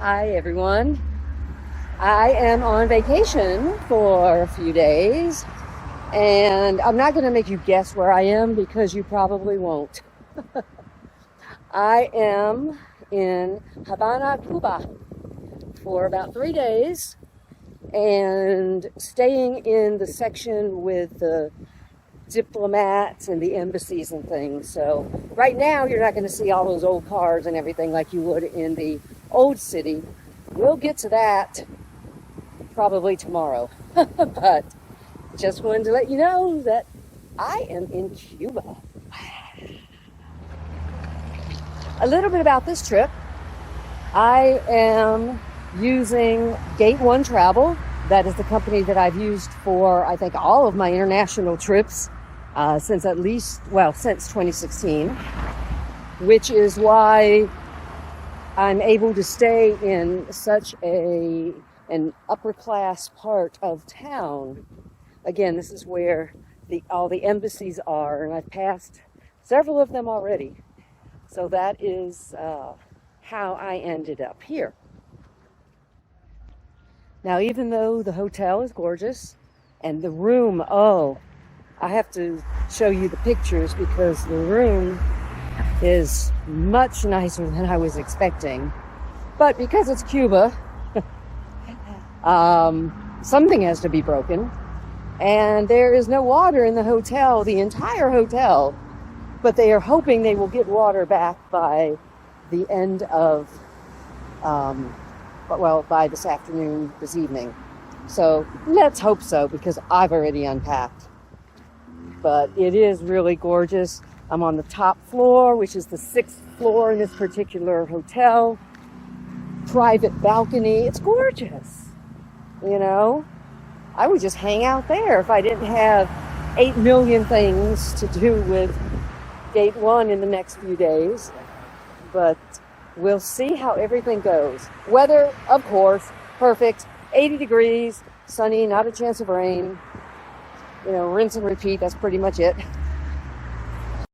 Hi, everyone. I am on vacation for a few days, and I'm not going to make you guess where I am because you probably won't. I am in Havana, Cuba for about 3 days and staying in the section with the diplomats and the embassies and things. So right now you're not going to see all those old cars and everything like you would in the old city. We'll get to that probably tomorrow. But just wanted to let you know that I am in Cuba. A little bit about this trip. I am using Gate1 Travel. That is the company that I've used for, I think, all of my international trips since 2016, which is why I'm able to stay in such an upper class part of town. Again, this is where all the embassies are, and I've passed several of them already. So that is how I ended up here. Now, even though the hotel is gorgeous and the room, I have to show you the pictures because the room is much nicer than I was expecting. But because it's Cuba, something has to be broken. And there is no water in the hotel, the entire hotel. But they are hoping they will get water back by the end of, by this afternoon, this evening. So let's hope so, because I've already unpacked. But it is really gorgeous. I'm on the top floor, which is the 6th floor in this particular hotel. Private balcony. It's gorgeous. You know, I would just hang out there if I didn't have 8 million things to do with Gate 1 in the next few days. But we'll see how everything goes. Weather, of course, perfect. 80 degrees, sunny, not a chance of rain. You know, rinse and repeat, that's pretty much it.